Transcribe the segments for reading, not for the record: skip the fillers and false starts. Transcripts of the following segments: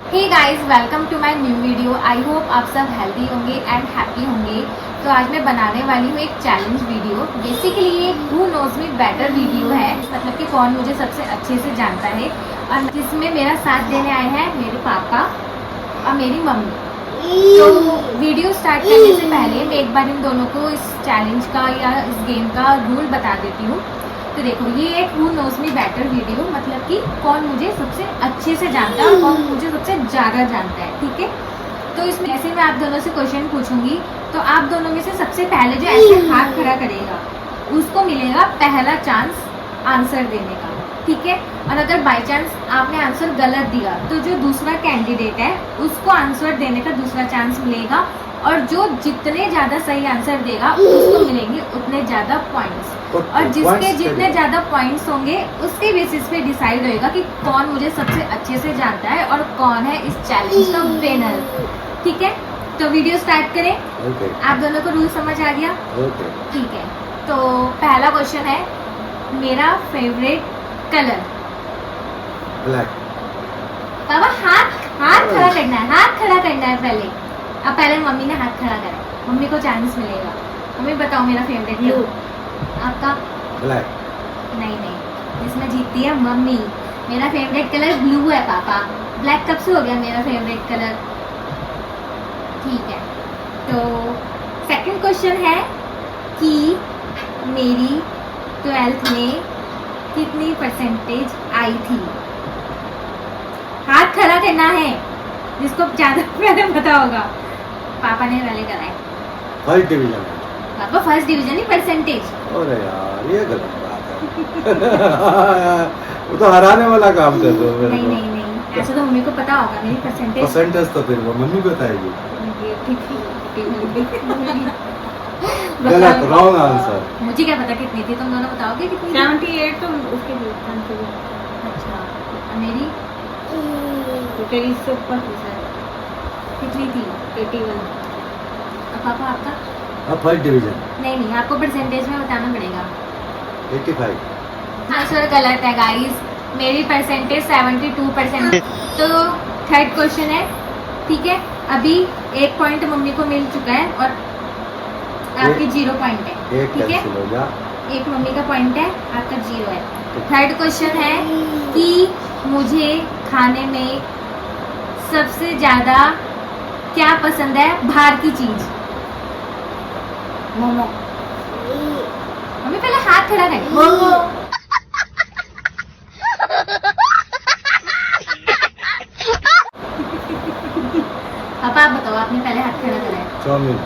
Hey guys, welcome to my new video. I hope आप सब healthy होंगे and happy होंगे। तो आज मैं बनाने वाली हूँ एक चैलेंज वीडियो। बेसिकली ये who knows me better video है, मतलब कि कौन मुझे सबसे अच्छे से जानता है, और जिसमें मेरा साथ देने आए हैं मेरे पापा और मेरी मम्मी। तो वीडियो स्टार्ट करने से पहले मैं एक बार इन दोनों को इस चैलेंज का या इस गेम का रूल बता देती हूँ। तो देखो, ये एक who knows me better video, मतलब कि कौन मुझे सबसे अच्छे से जानता है और कौन मुझे सबसे ज़्यादा जानता है, ठीक है। तो इसमें ऐसे मैं आप दोनों से क्वेश्चन पूछूंगी, तो आप दोनों में से सबसे पहले जो ऐसे हाथ खड़ा करेगा उसको मिलेगा पहला चांस आंसर देने का, ठीक है। और अगर बाई चांस आपने आंसर गलत दिया तो जो दूसरा कैंडिडेट है उसको आंसर देने का दूसरा चांस मिलेगा, और जो जितने ज़्यादा सही आंसर देगा उसको मिलेंगे उतने ज़्यादा पॉइंट्स। और जिसके जितने ज़्यादा पॉइंट्स होंगे उसके बेसिस पे डिसाइड होएगा कि कौन मुझे सबसे अच्छे से जानता है और कौन है इस चैलेंज का विनर, ठीक है। तो वीडियो स्टार्ट करें। आप दोनों को रूल समझ आ गया? ठीक है। तो पहला क्वेश्चन है, मेरा फेवरेट कलर। ब्लैक। बाबा हाथ खड़ा करना है, हाथ खड़ा करना है पहले। अब पहले मम्मी ने हाथ खड़ा करा, मम्मी को चांस मिलेगा। मम्मी बताओ मेरा फेवरेट ब्लू। आपका? ब्लैक। नहीं, इसमें जीतती है मम्मी। मेरा फेवरेट कलर ब्लू है पापा। ब्लैक कब से हो गया मेरा फेवरेट कलर? ठीक है। तो सेकंड क्वेश्चन है कि मेरी 12th में कितनी परसेंटेज आई थी? हाथ खड़ा करना है जिसको ज्यादा पहले पता होगा। पापा ने पहले कराए। First division. पापा फर्स्ट डिवीजन ही परसेंटेज। अरे यार ये गलत बात है। वो तो हराने वाला काम कर रहे हो मेरे को। नहीं, ऐसा तो मम्मी को पता होगा मेरी परसेंटेज तो फिर वो मम्मी बताएगी। गलत, रॉन्ग आंसर। मुझे क्या पता कितनी थी, तुम दोनों बताओगे कितनी? 78 तो उसके लिए अच्छा, मेरी तेरी से ऊपर थी सर, कितनी थी? 81। अब पापा आपका? अब फर्स्ट डिवीजन। नहीं, आपको परसेंटेज में बताना पड़ेगा। 85। आंसर गलत है गाइस, मेरी परसेंटेज 72%। तो थर्ड क्वेश्चन है, ठीक है। अभी 1 पॉइंट मम्मी को मिल चुका है और आपकी 0 पॉइंट है, ठीक है। एक मम्मी का पॉइंट है, आपका 0 है। थर्ड क्वेश्चन है कि मुझे खाने में सबसे ज्यादा क्या पसंद है बाहर की चीज? मोमो। मम्मी पहले हाथ खड़ा करें। मोमो। पापा आप बताओ, आपने पहले हाथ खड़ा करा है। चाउमीन।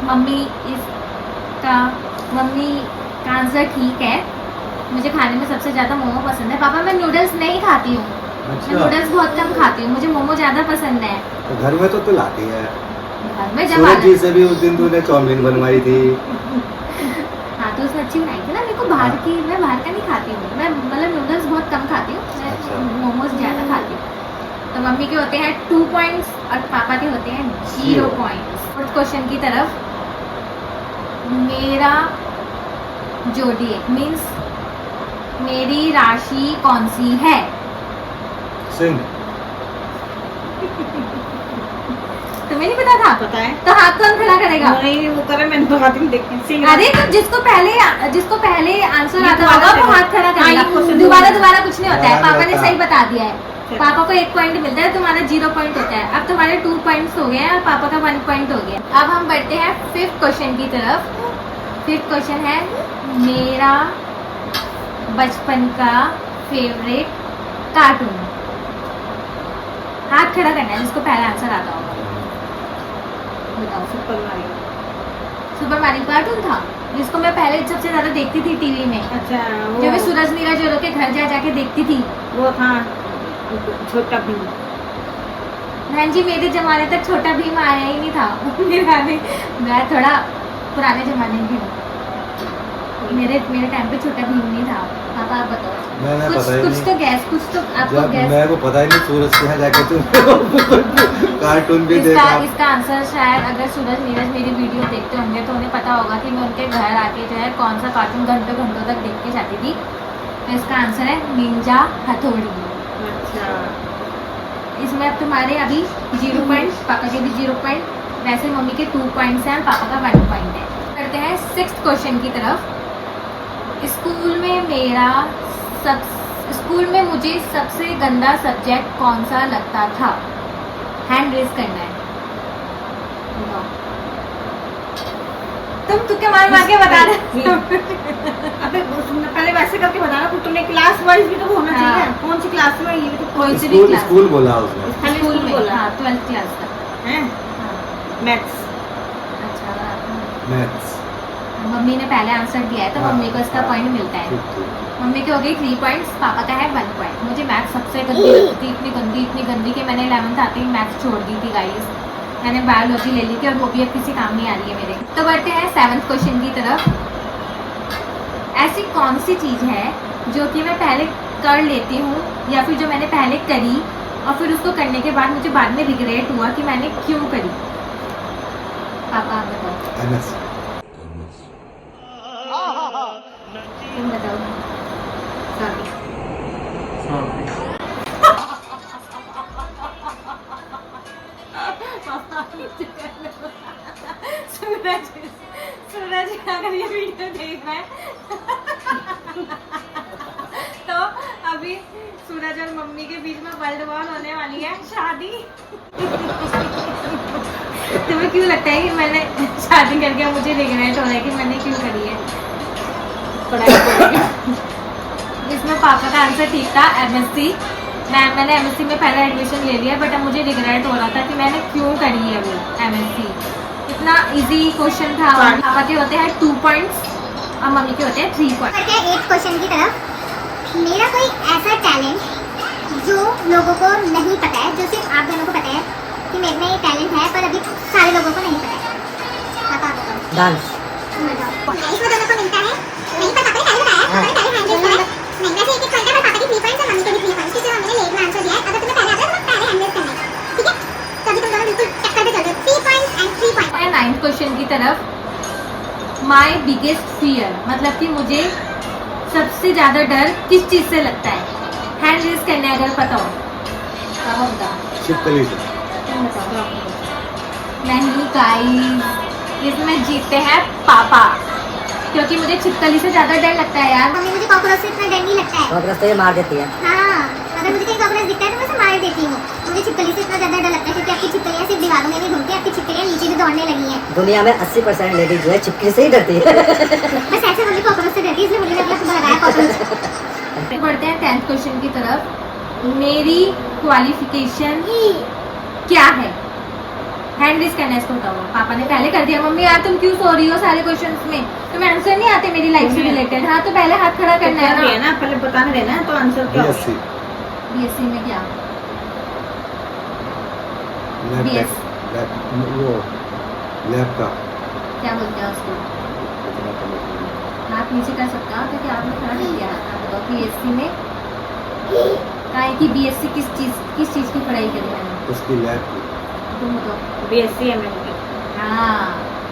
मम्मी का आंसर ठीक है। मुझे खाने में सबसे ज्यादा मोमो पसंद है। पापा मैं नूडल्स नहीं खाती हूँ। मैं नूडल्स बहुत कम खाती हूँ, मुझे मोमो ज्यादा पसंद है। तो घर में तो लाती है। घर में जब सूरज जी से भी उस दिन तूने चाउमीन बनवाई थी। हाँ, तो उसने अच्छी बनाई थी ना। मेरे को बाहर की, मैं बाहर का नहीं खाती हूँ। मैं मतलब नूडल्स बहुत कम खाती हूँ, अच्छा। मैं मोमोज ज्यादा खाती हूँ। तो मम्मी के होते हैं 2 पॉइंट्स और पापा के होते हैं 0 पॉइंट्स। फोर्थ क्वेश्चन की तरफ, मेरा जोडिएक मीन्स मेरी राशि कौन सी है? सिंह। तुम्हें नहीं पता था? पता है। तो हाथ कौन खड़ा करेगा? नहीं वो करे, मैंने बताती हूँ, देखी। अरे तो जिसको पहले आंसर आता दोबारा होगा वो से हाथ खड़ा हाँ, करेगा। ये क्वेश्चन दोबारा कुछ नहीं होता है। दोबारा पापा ने होता। सही बता दिया है। चलो। पापा को 1 पॉइंट मिलता है, तुम्हारा 0 पॉइंट होता है। अब तुम्हारे 2 पॉइंट्स हो गए हैं और पापा का 1 पॉइंट हो गया। अब हम बढ़ते हैं 5th क्वेश्चन की तरफ। 5th क्वेश्चन है, मेरा बचपन का फेवरेट कार्टून। हाथ खड़ा करना है जिसको पहला आंसर आता होगा। बताओ। Super Mario. Super Mario cartoon था जिसको मैं पहले सबसे ज्यादा देखती थी टीवी में, अच्छा जो मैं सूरज नीरज जोरो के घर जा जाके देखती थी। वो था छोटा भीम। बहन जी, मेरे जमाने तक छोटा भीम आया ही नहीं था। मैं थोड़ा पुराने जमाने की हूँ। मेरे टाइम पे छोटा भीम नहीं था। पापा आप बताओ। मैंने कुछ पता ही कुछ नहीं। तो गैस, कुछ तो आपको जब गैस। मेरे को पता ही नहीं, सूरज के यहाँ जाके तुम कार्टून भी देखा। इसका आंसर शायद, अगर सूरज नीरज मेरी वीडियो देखते होंगे तो उन्हें पता होगा कि मैं उनके घर आके जो है कौन सा कार्टून घंटों घंटों तक देख के जाती थी। तो इसका आंसर है निंजा हथौड़ी। अच्छा इसमें अब तुम्हारे अभी 0 पॉइंट, पापा के भी 0 पॉइंट, वैसे मम्मी के 2 पॉइंट्स हैं और पापा का 1 पॉइंट है। करते हैं 6th क्वेश्चन की तरफ। स्कूल में मुझे सबसे गंदा सब्जेक्ट कौन सा लगता था? हैंड रेज करना है। बताओ। तुम तुक्के मार मार के बता रहे। अबे उसने पहले वैसे करके बताना, फिर तुमने क्लास वाइज भी तो होना हाँ। चाहिए। कौन सी क्लास में ये भी तो कोई सी भी स्कूल क्लास स्कूल बोला उसने। खाली स्कूल स्कूल में, बोला हाँ 12th क्लास तक। है। हाँ, मैथ्स। अच्छा। मैथ्स। मम्मी ने पहले आंसर दिया है तो हाँ, मम्मी को इसका हाँ, पॉइंट मिलता है। ठीक, ठीक। मम्मी की हो गई 3 पॉइंट्स, पापा का है 1 पॉइंट। मुझे मैथ्स सबसे गंदी लगती थी, इतनी गंदी कि मैंने 11th आते ही मैथ्स छोड़ दी थी गाइस। मैंने बायोलॉजी ले ली थी और वो भी अब किसी काम नहीं आ रही है मेरे। तो बढ़ते हैं 7th क्वेश्चन की तरफ। ऐसी कौन सी चीज़ है जो कि मैं पहले कर लेती हूँ या फिर जो मैंने पहले करी और फिर उसको करने के बाद मुझे बाद में रिग्रेट हुआ कि मैंने क्यों करी? पापा आप बताओ। एमएस। तुम बताओ। शादी। सूरज अगर ये वीडियो देख रहा है तो अभी सूरज और मम्मी के बीच में वर्ल्ड वॉर होने वाली है, शादी। तुम्हें क्यों लगता है कि मैंने शादी करके मुझे रिग्रेट हो रहा है कि मैंने क्यों करी है? इसमें पापा का आंसर ठीक था, एमएससी। मैंने एमएससी में पहले एडमिशन ले लिया, बट अब मुझे रिग्रेट हो रहा था कि मैंने क्यों करी है वो एमएससी। इतना इजी क्वेश्चन था। पापा के होते हैं 2 पॉइंट्स और मम्मी के होते हैं 3 पॉइंट्स। बढ़ते हैं 8th क्वेश्चन की तरफ। मेरा कोई ऐसा टैलेंट जो लोगों को नहीं पता है, जो सिर्फ आप दोनों को पता है कि मेरे में ये टैलेंट है, पर अभी सारे लोगों को नहीं पता है। पापा आप बताओ। डांस। तुम बताओ। इसमें दोनों को मिलता है। नहीं, पर पापा ने टैलेंट बताया। पापा ने टैलेंट हैंड रेज़ करा। नहीं, वैसे एक पॉइंट है, पर पापा के 3 पॉइंट्स और मम्मी के भी 3 पॉइंट्स, क्योंकि हमने लेट में आंसर दिया है। अगर तुम्हें पहले आता है तो पहले हैंड रेज़ करना है, ठीक है? तो अभी तुम दोनों बिल्कुल टक्कर पे चल रहे हो। 3 points and 3 points. 9th question की तरफ। माई बिगेस्ट फियर मतलब कि मुझे सबसे ज्यादा डर किस चीज से लगता है? हैंड रेज करने अगर पता हो। पापा बताओ। शिवकली से। तुम बताओ। नहीं गाइस, इसमें जीतते हैं पापा, क्योंकि मुझे छिपकली से ज्यादा डर लगता है यार। मम्मी मुझे कॉकरोच से इतना डर नहीं लगता है। कॉकरोच तो ये मार देती है। हाँ, अगर मुझे कहीं कॉकरोच दिखता है तो मैं उसे मार देती हूँ। मुझे छिपकली से इतना ज़्यादा डर लगता है क्योंकि आपकी छिपकलियाँ सिर्फ दीवारों में भी घूमती है, आपकी छिपकलियाँ नीचे भी दौड़ने लगी हैं। दुनिया में 80% लेडीज जो है चिपकली से ही डरती है। बस ऐसे मम्मी कॉकरोच से डरती है, इसलिए मुझे अपना खुद लगाया कॉकरोच। बढ़ते हैं 10th क्वेश्चन की तरफ। मेरी क्वालिफिकेशन क्या है? हैंड रेज करना है, इसको बताओ। पापा ने पहले कर दिया। मम्मी यार तुम क्यों सो रही हो सारे क्वेश्चंस में? तुम्हें आंसर नहीं आते मेरी लाइफ से रिलेटेड? हाँ तो पहले हाथ खड़ा करना है है ना। ना, पहले बताने देना है तो आंसर क्या होगा? बीएससी। बीएससी में क्या? Lab BS। लैब वो लैब का क्या बोलते हैं उसको? हाथ नीचे कर सकता हो क्योंकि आपने खड़ा कर दिया। आप बताओ बीएससी में कहा है कि बीएससी किस चीज की पढ़ाई करी मैंने? उसकी लैब की। तुम बताओ। BSc MLT. हाँ,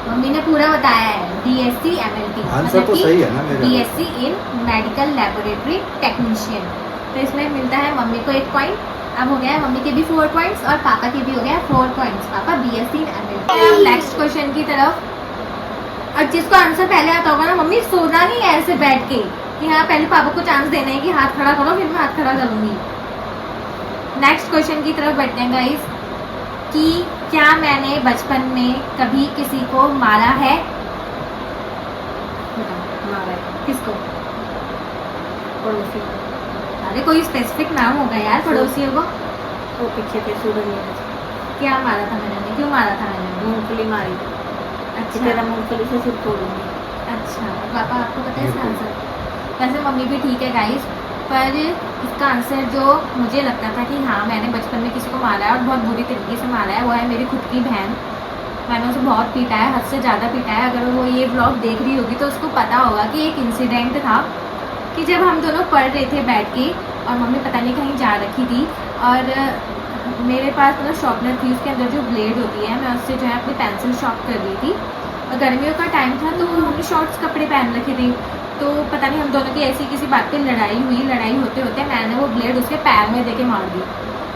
मम्मी ने पूरा बताया है। बीएससी एमएलटी आंसर तो सही है ना मेरा? BSc in medical laboratory technician. तो इसमें मिलता है मम्मी को 1 पॉइंट। अब हो गया है मम्मी के भी 4 पॉइंट्स और पापा के भी हो गया 4 पॉइंट्स। पापा BSc in MLT. Next question की तरफ। और जिसको आंसर पहले आता होगा ना, मम्मी सोना नहीं है ऐसे बैठ के कि हाँ पहले पापा को चांस देना है कि हाथ खड़ा करो, फिर मैं हाथ खड़ा करूंगी। नेक्स्ट क्वेश्चन की तरफ बढ़ते हैं गाइस कि क्या मैंने बचपन में कभी किसी को मारा है? बताओ। मारा है किसको? पड़ोसी अरे कोई स्पेसिफिक नाम होगा यार पड़ोसियों को। वो पीछे थे सूरज ने क्या मारा था मैंने? क्यों मारा था मैंने? मूंगफली मारी थी। अच्छा तेरा मूंगफली से सिर तोड़ूंगी। अच्छा, पापा आपको पता है इसका आंसर? वैसे मम्मी भी ठीक है गाइस, पर इसका आंसर जो मुझे लगता था कि हाँ मैंने बचपन में किसी को मारा है और बहुत बुरी तरीके से मारा है, वो है मेरी खुद की बहन। मैंने उसे बहुत पीटा है, हद से ज़्यादा पीटा है। अगर वो ये ब्लॉग देख रही होगी तो उसको पता होगा कि एक इंसिडेंट था कि जब हम दोनों पढ़ रहे थे बैठ के और मम्मी पता नहीं कहीं जा रखी थी और मेरे पास मतलब शॉर्पनर थी, उसके अंदर जो ब्लेड होती है मैं उससे जो है अपनी पेंसिल शॉर्प कर रही थी। और गर्मियों का टाइम था तो उन्होंने शॉर्ट्स कपड़े पहन रखे थे। तो पता नहीं हम दोनों की ऐसी किसी बात पे लड़ाई हुई। लड़ाई होते होते मैंने वो ब्लेड उसके पैर में देके मार दी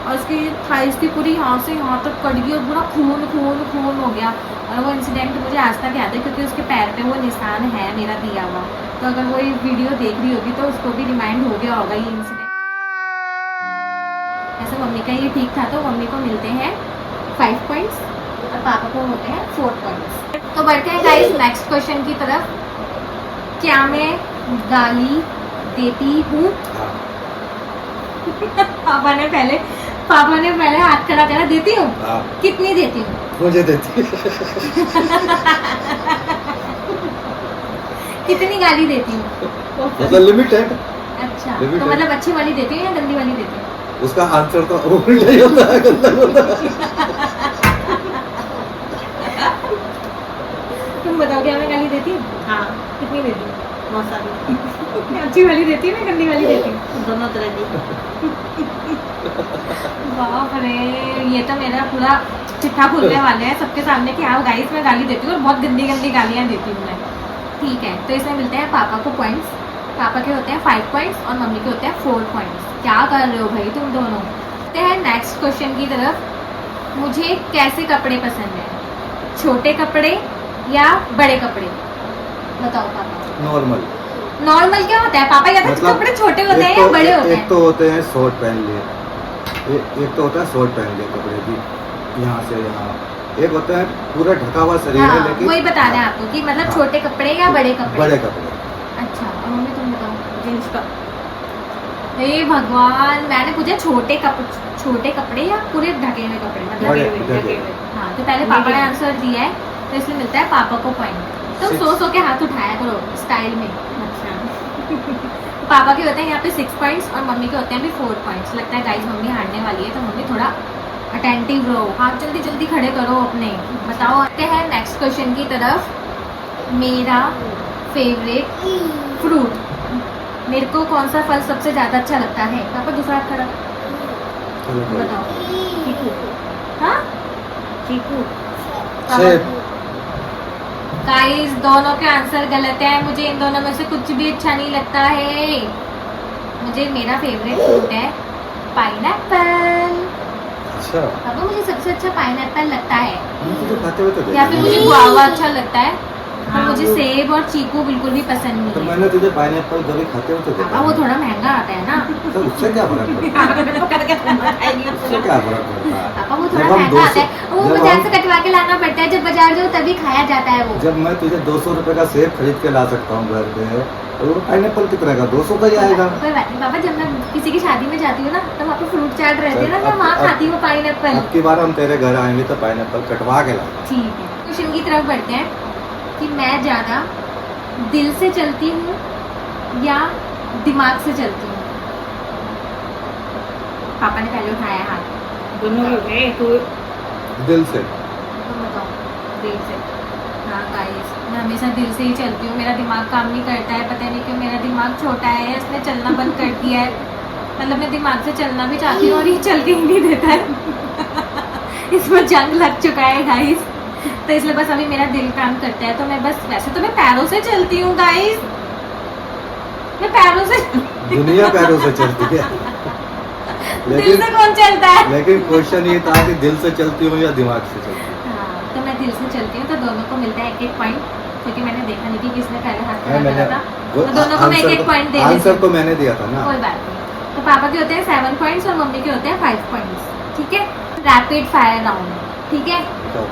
और उसकी थाइस की पूरी यहाँ से यहाँ तक कट गई और पूरा खून खून खून हो गया। और वो इंसिडेंट मुझे आज तक याद है क्योंकि उसके पैर पे वो निशान है मेरा दिया हुआ। तो अगर वो ये वीडियो देख रही होगी तो उसको भी रिमाइंड हो गया होगा ये इंसिडेंट। ऐसे मम्मी का ये ठीक था तो मम्मी को मिलते हैं 5 पॉइंट्स और पापा को होते हैं 4 पॉइंट्स। तो बढ़ते हैं गाइस नेक्स्ट क्वेश्चन की तरफ। क्या मैं गाली देती हूँ? हाँ। पापा ने पहले हाथ खड़ा करा। देती हूँ? हाँ। कितनी देती हूँ? मुझे देती कितनी गाली देती हूँ? मतलब लिमिटेड। अच्छा Limited. तो मतलब अच्छी वाली देती हूँ या गंदी वाली देती हूँ? उसका आंसर तो उल्टा ही होता है, गंदा होता है। तुम बताओ क्या मैं गाली देती हूँ? हाँ कितनी देती हूँ? बहुत सारी अच्छी वाली देती हूँ या गंदी वाली देती हूँ? दोनों तरह की। बाप रे, ये तो मेरा पूरा चिट्ठा खुलने वाले हैं सबके सामने कि हाँ गाइस मैं गाली देती हूँ और बहुत गंदी गंदी गालियाँ देती हूँ मैं। ठीक है तो इसमें मिलते हैं पापा को पॉइंट्स। पापा के होते हैं 5 पॉइंट्स और मम्मी के होते हैं 4 पॉइंट्स। क्या कर रहे हो भाई तुम दोनों? तो है नेक्स्ट क्वेश्चन की तरफ। मुझे कैसे कपड़े पसंद है? छोटे कपड़े या बड़े कपड़े? बताओ पापा। नॉर्मल। नॉर्मल क्या होता है पापा? या तो मतलब कपड़े छोटे होते हैं एक या तो- बड़े होते एक हैं? तो होते हैं शॉर्ट पहन लिए, एक तो होता है शॉर्ट पहन लिए कपड़े की यहाँ से यहाँ, एक होता है पूरा ढका हुआ शरीर है हाँ, लेकिन वही बता रहे हैं आपको कि मतलब हाँ। छोटे कपड़े या बड़े कपड़े? बड़े कपड़े। अच्छा और मम्मी तुम बताओ। जींस का हे भगवान, मैंने पूछा छोटे कपड़े या पूरे ढके हुए कपड़े मतलब बड़े, ढके हुए। ढके हुए। हाँ तो पहले पापा ने आंसर दिया है तो इसलिए मिलता है पापा को पॉइंट। तो 6 सो के हाथ उठाया करो स्टाइल में। अच्छा पापा के होते हैं यहाँ पे 6 पॉइंट्स और मम्मी के होते हैं अभी 4 पॉइंट्स। लगता है गाइस मम्मी हारने वाली है तो मम्मी थोड़ा अटेंटिव रहो। हाथ जल्दी जल्दी खड़े करो अपने। बताओ आते हैं नेक्स्ट क्वेश्चन की तरफ। मेरा फेवरेट फ्रूट, मेरे को कौन सा फल सबसे ज्यादा अच्छा लगता है? पापा दूसरा हाथ खड़ा बताओ। चीकू हाँ चीकू सेब। गाइस दोनों के आंसर गलत है। मुझे इन दोनों में से कुछ भी अच्छा नहीं लगता है। मुझे मेरा फेवरेट फ्रूट है पाइनएप्पल। अच्छा पापा मुझे सबसे अच्छा पाइनएप्पल लगता है तुझे खाते हुए तो या फिर देखा मुझे नहीं। गुआवा अच्छा लगता है। और हाँ, मुझे वो- सेब और चीकू बिल्कुल भी पसंद तो नहीं है। मैंने तुझे पाइनएप्पल कभी खाते हुए तो देखा पापा वो नहीं। थोड़ा महंगा आता है ना। तो उससे क्या फर्क पड़ता है? करके खाएगी उससे क्या फर्क पड़ता है? पापा वो थोड़ा जब हम महंगा आता 200 है। वो जब बाजार हम- से कटवा के लाना पड़ता है। जब बाजार जाओ तभी खाया जाता है वो। जब मैं तुझे 200 रुपए का सेब खरीद के ला सकता हूँ घर पे, तो वो पाइनएप्पल कितने का? 200 का ही आएगा। कोई बात नहीं पापा, जब मैं किसी की शादी में जाती हूँ ना तो वहाँ पे फ्रूट चाट रहते हैं ना तो अब- वहाँ अब- खाती हूँ पाइनएप्पल। अब की बार हम तेरे घर आएंगे तो पाइनएप्पल कटवा के ला। ठीक है क्वेश्चन की तरफ बढ़ते हैं कि मैं ज़्यादा दिल से चलती हूँ या दिमाग से चलती हूँ? पापा ने पहले उठाया हाथ। दोनों भी उठे तो दिल से। तुम बताओ। दिल से। हाँ गाइस मैं हमेशा दिल से ही चलती हूँ। मेरा दिमाग काम नहीं करता है, पता नहीं क्यों। मेरा दिमाग छोटा है, इसने चलना बंद कर दिया है। मतलब मैं दिमाग से चलना भी चाहती हूँ और ये चल के ही नहीं देता है। इसमें जंग लग चुका है गाइस। तो इसलिए बस अभी मेरा दिल काम करता है तो मैं बस, वैसे तो मैं पैरों से चलती हूँ गाइस। मैं पैरों से दुनिया पैरों से चलती है। दिल से कौन चलता है? लेकिन क्वेश्चन ये था कि दिल से चलती हूँ या दिमाग से चलती हूँ। हाँ तो मैं दिल से चलती हूँ तो दोनों को मिलता है 1-1 पॉइंट क्योंकि मैंने देखा नहीं कि किसने पहले हाथ खड़ा मैंने करा था। वो तो दोनों को मैं 1-1 पॉइंट दे देती आंसर हूँ। तो मैंने दिया था ना। कोई बात नहीं। तो पापा के होते हैं 7 पॉइंट्स और मम्मी के होते हैं 5 पॉइंट्स। ठीक है रैपिड फायर राउंड। ठीक है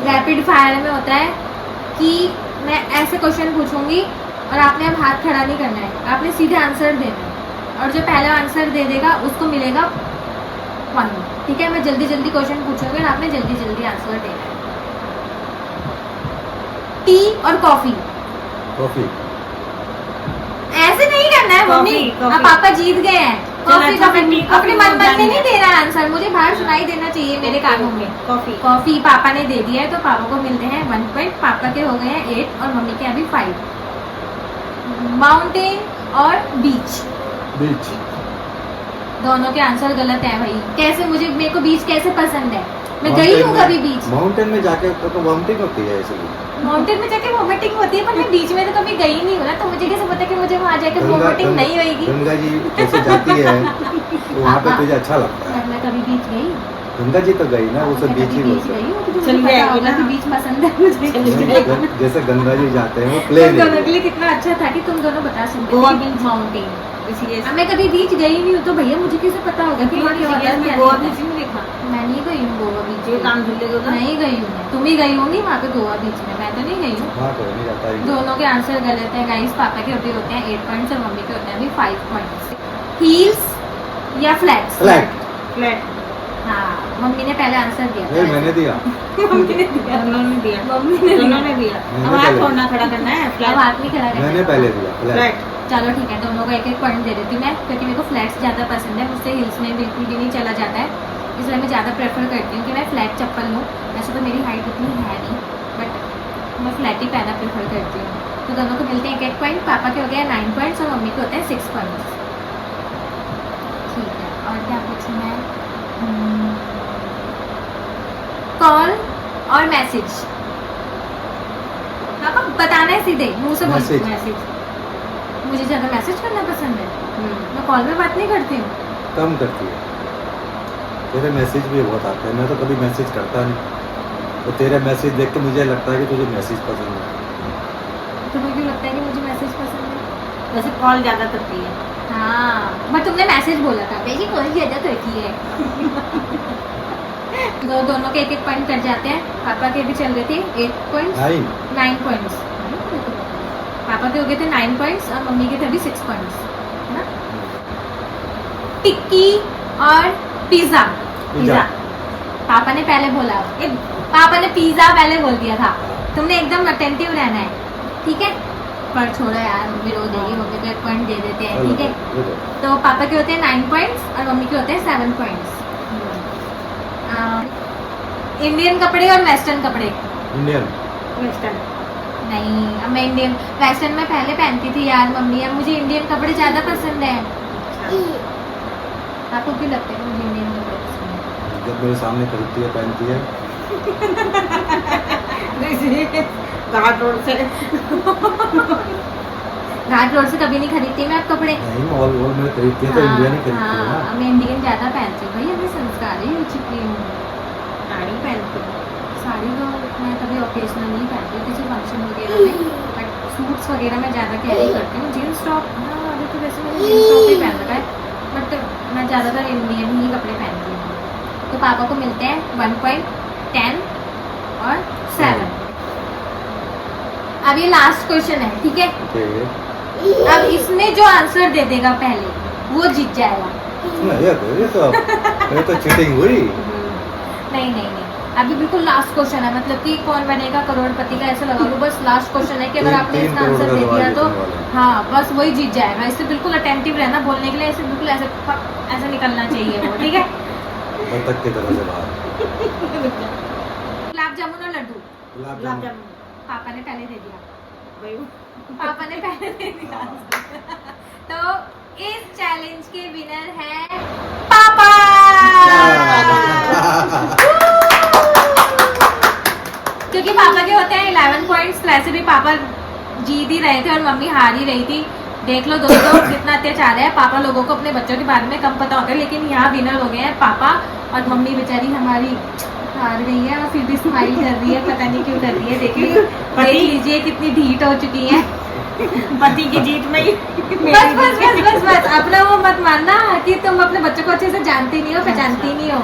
रैपिड फायर में होता है कि मैं ऐसे क्वेश्चन पूछूंगी और आपने अब हाथ खड़ा नहीं करना है, आपने सीधे आंसर देना है और जो पहला आंसर दे देगा उसको मिलेगा 1। ठीक है मैं जल्दी जल्दी क्वेश्चन पूछूंगी और आपने जल्दी जल्दी आंसर देना है। टी और कॉफी? कॉफी। ऐसे नहीं करना है मम्मी। कॉफी। अब पापा जीत गए हैं। कॉफी अच्छा, कॉफी मैं टी कॉफी अपने मन बोल में नहीं जानी दे रहा आंसर, मुझे बाहर सुनाई देना चाहिए मेरे कानों में। कॉफी कॉफी पापा ने दे दिया है तो पापा को मिलते हैं 1 पॉइंट। पापा के हो गए हैं 8 और मम्मी के अभी 5। माउंटेन और बीच? बीच। दोनों के आंसर गलत है भाई। कैसे मुझे मेरे को बीच कैसे पसंद है। मैं गई हूँ कभी बीच, माउंटेन में जाके तो वॉमिटिंग होती है इसलिए। माउंटेन में जाके वॉमिटिंग होती है, पर मैं बीच में तो कभी गई नहीं हूँ ना, तो मुझे कैसे पता कि मुझे वहाँ जाके वॉमिटिंग नहीं होगी। गंगा जी कैसे जाती है तो वहाँ पे तुझे अच्छा लगता है। मैं कभी बीच गई, गंगा जी तो गई ना, वो सब मैं बीच कभी ही बीच बोलते गई हैं। हूँ, तो मुझे चल पता जाएगी होगा ना। कि बीच पसंद है मुझे। नहीं, जैसे गंगा जी जाते हैं वो तुम प्लेन दोनों के है। लिए कितना अच्छा था कि तुम दोनों बता सकते गोवा थे बीच। माउंटेन। ऋषिकेश मैं कभी बीच गई नहीं हूँ, तो भैया मुझे कैसे पता होगा कि वहाँ क्या होता है, क्या गोवा नहीं बीच नहीं देखा। होता। मैं नहीं गई हूँ गोवा बीच जो काम झूले को ना नहीं गई हूँ मैं। तुम ही गई होंगी वहाँ पे गोवा बीच में, मैं तो नहीं गई हूँ। वहाँ कोई नहीं जाता है। दोनों के आंसर गलत है गाइस। पापा के होते हैं 8 पॉइंट्स और मम्मी के होते हैं अभी 5 पॉइंट्स। हील्स या फ्लैट्स? फ्लैट। फ्लैट हाँ, मम्मी ने पहले आंसर दिया नहीं, मैंने दिया। मम्मी ने दिया, दोनों ने दिया, मम्मी ने दोनों दिया। ने दिया। मैंने अब हाथ पहले छोड़ना खड़ा करना है। अब फ्लैट हाथ नहीं खड़ा करना मैंने है। पहले दिया फ्लैट। फ्लैट चलो ठीक है, दोनों का 1-1 पॉइंट दे देती हूँ मैं, क्योंकि मेरे को फ्लैट्स ज़्यादा पसंद है। मुझसे हिल्स में बिल्कुल भी नहीं चला जाता है, इसलिए मैं ज़्यादा प्रेफर करती हूँ कि मैं फ्लैट चप्पल लूँ। वैसे तो मेरी हाइट इतनी है नहीं, बट मैं फ्लैट ही पहनना प्रेफर करती हूँ। तो दोनों को मिलते हैं 1-1 पॉइंट। पापा के हो गए 9 पॉइंट्स और मम्मी के होते हैं 6 पॉइंट्स। ठीक है, और क्या पूछूँ मैं? कॉल और मैसेज? पापा बताना है सीधे मुंह से बोल। मैसेज। मैसेज मुझे ज़्यादा मैसेज करना पसंद है, मैं कॉल में बात नहीं करती हूँ। कम करती है। तेरे मैसेज भी बहुत आते हैं, मैं तो कभी मैसेज करता नहीं। तो तेरे मैसेज देख के मुझे लगता है कि तुझे मैसेज पसंद है। तुम्हें क्यों लगता है कि मुझे मैसेज पसंद है? वैसे कॉल ज्यादा करती है। हाँ, बट तुमने मैसेज बोला था, बेटी कॉल ज़्यादा करती है। तो दोनों के 1-1 पॉइंट कर जाते हैं। पापा के भी चल रहे थे 8 पॉइंट्स, 9 पॉइंट्स। पापा के हो गए थे 9 पॉइंट्स और मम्मी के थे अभी 6 पॉइंट्स, है ना? टिक्की और पिज्जा? पिज्जा। पापा ने पहले बोला, पापा ने पिज्जा पहले बोल दिया था। तुमने एकदम अटेंटिव रहना है, ठीक है? पर छोड़ो यार, मम्मी रो देगी, मम्मी को 1 पॉइंट दे देते हैं, ठीक है? तो पापा के होते हैं 9 पॉइंट्स और मम्मी के होते हैं 7 पॉइंट्स। इंडियन कपड़े और वेस्टर्न कपड़े? इंडियन। वेस्टर्न नहीं, अब मैं इंडियन, वेस्टर्न में पहले पहनती थी यार मम्मी, अब मुझे इंडियन कपड़े ज़्यादा पसंद है। आपको क्यों लगता है कि मुझे इंडियन कपड़े पसंद है? जब मेरे सामने खरीदती है पहनती है। घाट रोड से घाट रोड से कभी नहीं खरीदती मैं अब कपड़े। नहीं, मॉल वॉल में खरीदती है तो इंडियन ही खरीदती है ना। मैं इंडियन ज़्यादा पहनती हूँ भैया, मैं संस्कारी हो चुकी हूँ। साड़ी पहनती है। साड़ी तो मैं कभी ओकेजनल नहीं पहनती हूँ, किसी फंक्शन वगैरह में, बट सूट्स वगैरह मैं ज़्यादा कैरी करती हूँ। जीन्स टॉप, हाँ अभी तो वैसे मैंने जीन्स टॉप ही पहन रखा है, बट मैं ज़्यादातर इंडियन ही कपड़े पहनती हूँ। तो पापा को मिलते हैं 1 पॉइंट, 10 और 7। अब ये लास्ट क्वेश्चन है, ठीक है? ओके। अब इसमें जो आंसर दे देगा पहले वो जीत जाएगा। ये तो चीटिंग हुई। नहीं नहीं नहीं, अभी बिल्कुल लास्ट क्वेश्चन है, मतलब कि कौन बनेगा करोड़पति का ऐसा लगा लो। बस लास्ट क्वेश्चन है कि अगर आपने 3 इसका करोड़ आंसर का दे दिया सवाल तो जीतने वाला है। हाँ, बस वही जीत जाएगा। इससे बिल्कुल अटेंटिव रहना बोलने के लिए, ऐसे बिल्कुल ऐसे ऐसे निकलना चाहिए वो, ठीक है? बतख की तरह से बाहर। गुलाब जामुन और लड्डू? गुलाब गुलाब जामुन। जामुन पापा ने पहले दे दिया, वही पापा ने पहले दे दिया आंसर। तो इस चैलेंज के विनर है पापा। क्योंकि पापा के होते हैं 11 पॉइंट्स। वैसे भी पापा जीत ही रहे थे और मम्मी हार ही रही थी। देख लो दोस्तों कितना अत्याचार है। पापा लोगों को अपने बच्चों के बारे में कम पता होता है, लेकिन यहाँ विनर हो गए हैं पापा, और मम्मी बेचारी हमारी हार गई है और फिर भी स्माइल कर रही है, पता नहीं क्यों कर रही है। देख लीजिए कितनी ढीठ हो चुकी है। पति की जीत में ही बस बस बस बस बस अपना वो मत मानना कि तुम अपने बच्चों को अच्छे से जानती नहीं हो, पहचानती नहीं हो।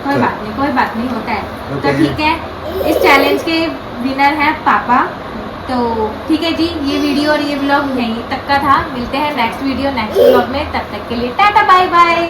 कोई बात नहीं, कोई बात नहीं, होता है। तो ठीक है, इस चैलेंज के विनर है पापा। तो ठीक है जी, ये वीडियो और ये ब्लॉग यहीं तक का था। मिलते हैं नेक्स्ट वीडियो नेक्स्ट ब्लॉग में, तब तक के लिए टाटा बाय बाय।